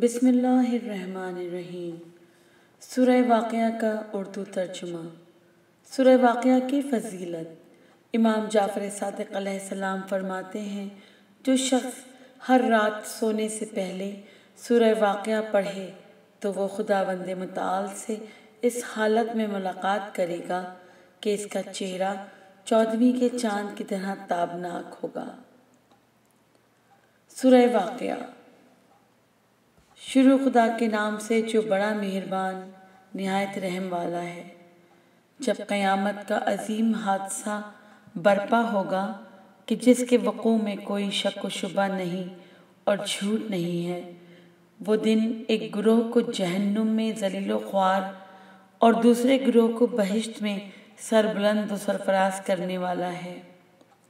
بسم اللہ الرحمن الرحیم۔ سورہ واقعہ کا اردو ترجمہ۔ سورہ واقعہ کی فضیلت۔ امام جعفر صادق علیہ السلام فرماتے ہیں، جو شخص ہر رات سونے سے پہلے سورہ واقعہ پڑھے تو وہ خداوند متعال سے اس حالت میں ملاقات کرے گا کہ اس کا چہرہ 14ویں کے چاند کی طرح تابناک ہوگا۔ سورہ واقعہ۔ شروع خدا کے نام سے جو بڑا مہربان نہایت رحم والا ہے۔ جب قیامت کا عظیم حادثہ برپا ہوگا کہ جس کے وقوع میں کوئی شک و شبہ نہیں اور جھوٹ نہیں ہے، وہ دن ایک گروہ کو جہنم میں ذلیل و خوار اور دوسرے گروہ کو بہشت میں سربلند و سرفراز کرنے والا ہے۔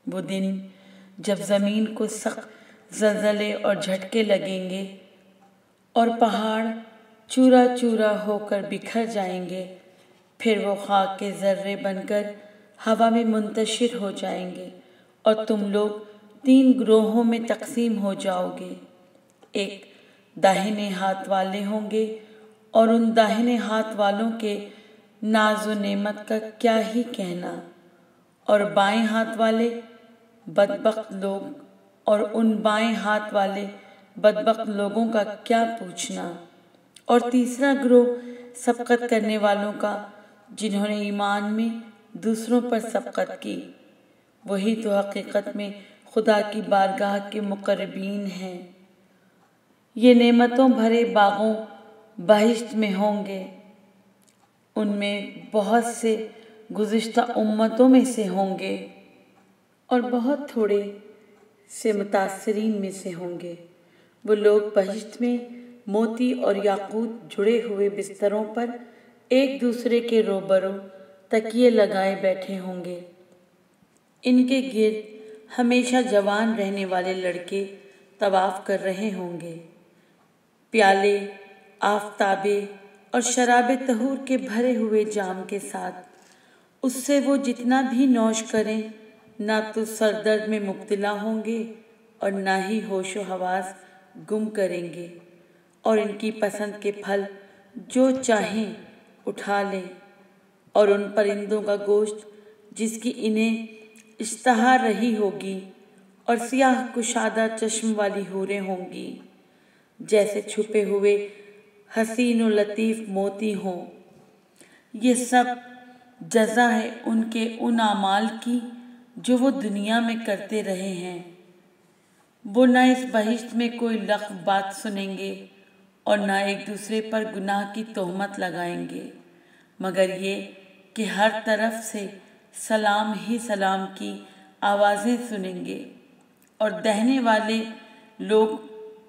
وہ دن جب زمین کو سخت زلزلے اور جھٹکے لگیں گے اور پہاڑ چورا چورا ہو کر بکھر جائیں گے، پھر وہ خاک کے ذرے بن کر ہوا میں منتشر ہو جائیں گے اور تم لوگ 3 گروہوں میں تقسیم ہو جاؤ گے۔ ایک داہنے ہاتھ والے ہوں گے اور ان داہنے ہاتھ والوں کے ناز و نعمت کا کیا ہی کہنا، اور بائیں ہاتھ والے بدبخت لوگ اور ان بائیں ہاتھ والے بدبخت لوگوں کا کیا پوچھنا، اور تیسرا گروہ سبقت کرنے والوں کا جنہوں نے ایمان میں دوسروں پر سبقت کی، وہی تو حقیقت میں خدا کی بارگاہ کے مقربین ہیں۔ یہ نعمتوں بھرے باغوں بہشت میں ہوں گے، ان میں بہت سے گزشتہ امتوں میں سے ہوں گے اور بہت تھوڑے سے متاثرین میں سے ہوں گے۔ وہ لوگ بہشت میں موتی اور یاقوت جڑے ہوئے بستروں پر ایک دوسرے کے روبرو تکیے لگائے بیٹھے ہوں گے۔ ان کے گرد ہمیشہ جوان رہنے والے لڑکے طواف کر رہے ہوں گے، پیالے آفتابے اور شراب طہور کے بھرے ہوئے جام کے ساتھ۔ اس سے وہ جتنا بھی نوش کریں، نہ تو سر درد میں مبتلا ہوں گے اور نہ ہی ہوش و حواس گم کریں گے، اور ان کی پسند کے پھل جو چاہیں اٹھا لیں، اور ان پرندوں کا گوشت جس کی انہیں اشتہا رہی ہوگی، اور سیاہ کشادہ چشم والی حوریں ہوں گی جیسے چھپے ہوئے حسین و لطیف موتی ہوں۔ یہ سب جزا ہے ان کے ان اعمال کی جو وہ دنیا میں کرتے رہے ہیں۔ وہ نہ اس بہشت میں کوئی لغو بات سنیں گے اور نہ ایک دوسرے پر گناہ کی تہمت لگائیں گے، مگر یہ کہ ہر طرف سے سلام ہی سلام کی آوازیں سنیں گے، اور دہنے والے لوگ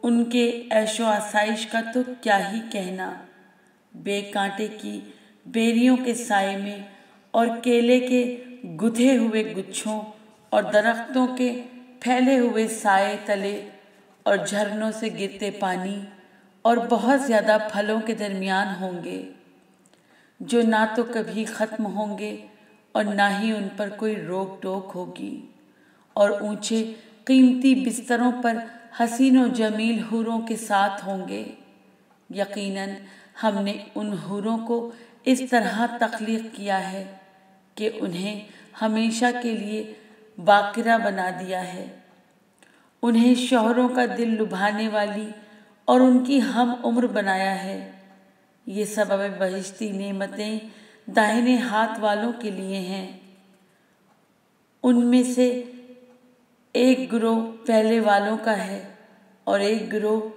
ان کے عیش و آسائش کا تو کیا ہی کہنا، بے کانٹے کی بیریوں کے سائے میں اور کیلے کے گتھے ہوئے گچھوں اور درختوں کے پھیلے ہوئے سائے تلے اور جھرنوں سے گرتے پانی اور بہت زیادہ پھلوں کے درمیان ہوں گے، جو نہ تو کبھی ختم ہوں گے اور نہ ہی ان پر کوئی روک ٹوک ہوگی، اور اونچے قیمتی بستروں پر حسین و جمیل حوروں کے ساتھ ہوں گے۔ یقیناً ہم نے ان حوروں کو اس طرح تخلیق کیا ہے کہ انہیں ہمیشہ کے لیے باقرہ بنا دیا ہے، انہیں شوہروں کا دل لبھانے والی اور ان کی ہم عمر بنایا ہے۔ یہ سبب بہشتی نعمتیں داہنے ہاتھ والوں کے لیے ہیں۔ ان میں سے ایک گروہ پہلے والوں کا ہے اور ایک گروہ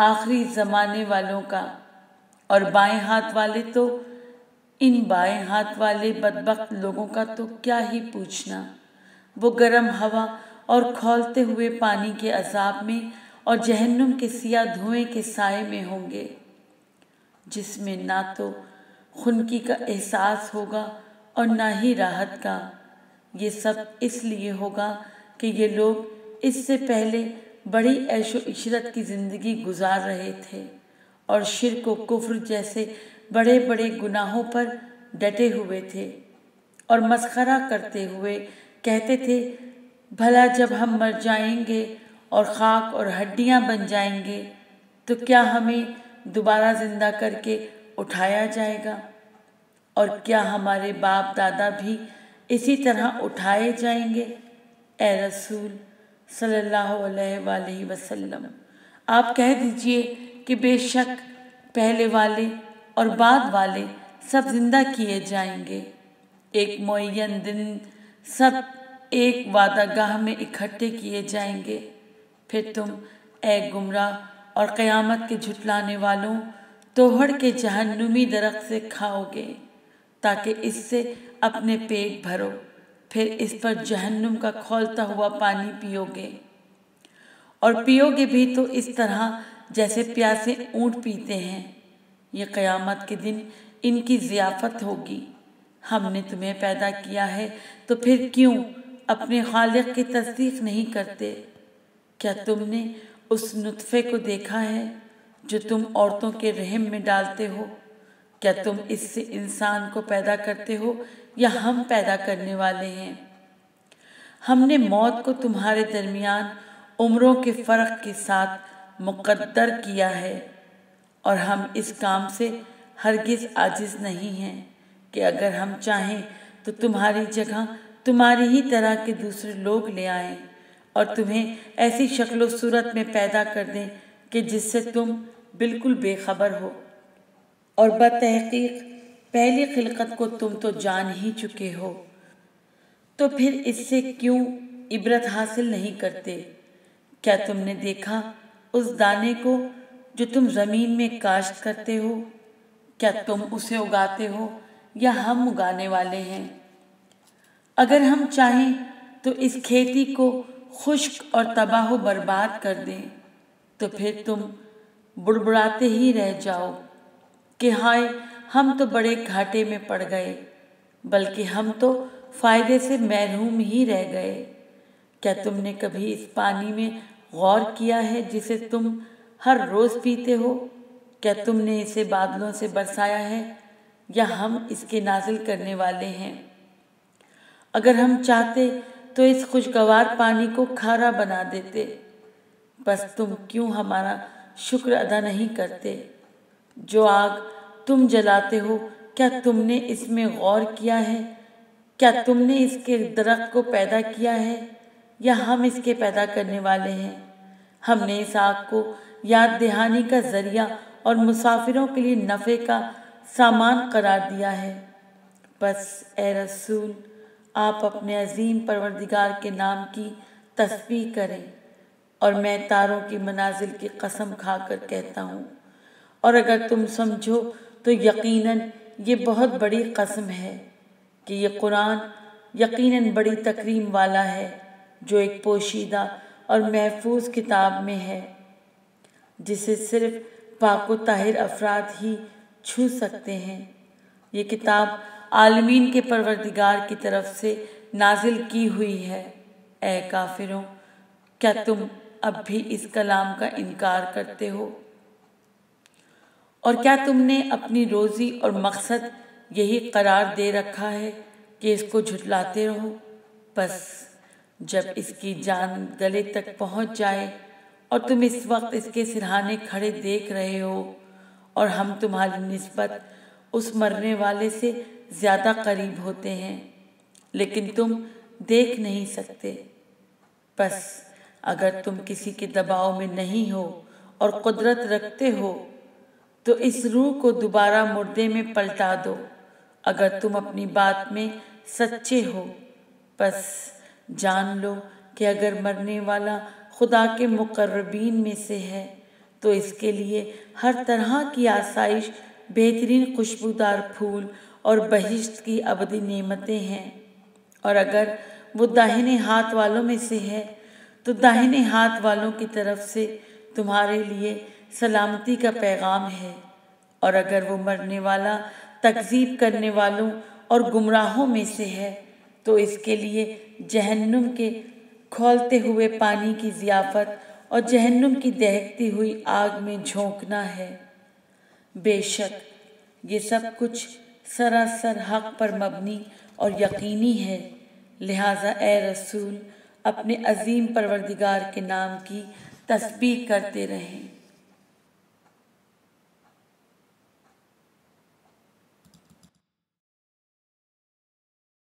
آخری زمانے والوں کا، اور بائیں ہاتھ والے تو ان بائیں ہاتھ والے بدبخت لوگوں کا تو کیا ہی پوچھنا۔ وہ گرم ہوا اور کھولتے ہوئے پانی کے عذاب میں اور جہنم کے سیاہ دھوئیں کے سائے میں ہوں گے، جس میں نہ تو خنکی کا احساس ہوگا اور نہ ہی راحت کا۔ یہ سب اس لیے ہوگا کہ یہ لوگ اس سے پہلے بڑی عیش و عشرت کی زندگی گزار رہے تھے اور شرک و کفر جیسے بڑے بڑے گناہوں پر ڈٹے ہوئے تھے، اور مسخرہ کرتے ہوئے کہتے تھے، بھلا جب ہم مر جائیں گے اور خاک اور ہڈیاں بن جائیں گے تو کیا ہمیں دوبارہ زندہ کر کے اٹھایا جائے گا؟ اور کیا ہمارے باپ دادا بھی اسی طرح اٹھائے جائیں گے؟ اے رسول صلی اللہ علیہ وآلہ وسلم، آپ کہہ دیجئے کہ بے شک پہلے والے اور بعد والے سب زندہ کیے جائیں گے، ایک معین دن سب ایک وعدہ گاہ میں اکٹھے کیے جائیں گے، پھر تم اے گمراہ اور قیامت کے جھٹلانے والوں توڑ کے جہنمی درخت سے کھاؤ گے تاکہ اس سے اپنے پیٹ بھرو، پھر اس پر جہنم کا کھولتا ہوا پانی پیو گے، اور پیو گے بھی تو اس طرح جیسے پیاسے اونٹ پیتے ہیں۔ یہ قیامت کے دن ان کی ضیافت ہوگی۔ ہم نے تمہیں پیدا کیا ہے تو پھر کیوں اپنے خالق کی تصدیق نہیں کرتے؟ کیا تم نے اس نطفے کو دیکھا ہے جو تم عورتوں کے رحم میں ڈالتے ہو؟ کیا تم اس سے انسان کو پیدا کرتے ہو یا ہم پیدا کرنے والے ہیں؟ ہم نے موت کو تمہارے درمیان عمروں کے فرق کے ساتھ مقدر کیا ہے، اور ہم اس کام سے ہرگز عاجز نہیں ہیں کہ اگر ہم چاہیں تو تمہاری جگہ تمہاری ہی طرح کے دوسرے لوگ لے آئیں اور تمہیں ایسی شکل و صورت میں پیدا کر دیں کہ جس سے تم بالکل بے خبر ہو، اور بتحقیق پہلی خلقت کو تم تو جان ہی چکے ہو، تو پھر اس سے کیوں عبرت حاصل نہیں کرتے؟ کیا تم نے دیکھا اس دانے کو جو تم زمین میں کاشت کرتے ہو؟ کیا تم اسے اگاتے ہو یا ہم اگانے والے ہیں؟ اگر ہم چاہیں تو اس کھیتی کو خشک اور تباہ و برباد کر دیں تو پھر تم بڑبڑاتے ہی رہ جاؤ کہ ہائے ہم تو بڑے گھاٹے میں پڑ گئے، بلکہ ہم تو فائدے سے محروم ہی رہ گئے۔ کیا تم نے کبھی اس پانی میں غور کیا ہے جسے تم ہر روز پیتے ہو؟ کیا تم نے اسے بادلوں سے برسایا ہے یا ہم اس کے نازل کرنے والے ہیں؟ اگر ہم چاہتے تو اس خوشگوار پانی کو کھارا بنا دیتے، بس تم کیوں ہمارا شکر ادا نہیں کرتے؟ جو آگ تم جلاتے ہو کیا تم نے اس میں غور کیا ہے؟ کیا تم نے اس کے درخت کو پیدا کیا ہے یا ہم اس کے پیدا کرنے والے ہیں؟ ہم نے اس آگ کو یاد دہانی کا ذریعہ اور مسافروں کے لیے نفع کا سامان قرار دیا ہے۔ بس اے رسول، آپ اپنے عظیم پروردگار کے نام کی تسبیح کریں، اور میں تاروں کی منازل کی قسم کھا کر کہتا ہوں، اور اگر تم سمجھو تو یقیناً یہ بہت بڑی قسم ہے کہ یہ قرآن یقیناً بڑی تکریم والا ہے، جو ایک پوشیدہ اور محفوظ کتاب میں ہے جسے صرف پاک و طاہر افراد ہی چھو سکتے ہیں۔ یہ کتاب عالمین کے پروردگار کی طرف سے نازل کی ہوئی ہے۔ اے کافروں، کیا تم اب بھی اس کلام کا انکار کرتے ہو؟ اور کیا تم نے اپنی روزی اور مقصد یہی قرار دے رکھا ہے کہ اس کو جھٹلاتے رہو؟ بس جب اس کی جان گلے تک پہنچ جائے اور تم اس وقت اس کے سرہانے کھڑے دیکھ رہے ہو اور ہم تمہاری نسبت اس مرنے والے سے زیادہ قریب ہوتے ہیں لیکن تم دیکھ نہیں سکتے، بس اگر تم کسی کے دباؤ میں نہیں ہو اور قدرت رکھتے ہو تو اس روح کو دوبارہ مردے میں پلٹا دو اگر تم اپنی بات میں سچے ہو۔ بس جان لو کہ اگر مرنے والا خدا کے مقربین میں سے ہے تو اس کے لیے ہر طرح کی آسائش، بہترین خوشبودار پھول اور بہشت کی ابدی نعمتیں ہیں، اور اگر وہ داہنے ہاتھ والوں میں سے ہے تو داہنے ہاتھ والوں کی طرف سے تمہارے لیے سلامتی کا پیغام ہے، اور اگر وہ مرنے والا تکذیب کرنے والوں اور گمراہوں میں سے ہے تو اس کے لیے جہنم کے کھولتے ہوئے پانی کی ضیافت اور جہنم کی دہکتی ہوئی آگ میں جھونکنا ہے۔ بے شک یہ سب کچھ سراسر حق پر مبنی اور یقینی ہے، لہٰذا اے رسول اپنے عظیم پروردگار کے نام کی تسبیح کرتے رہیں۔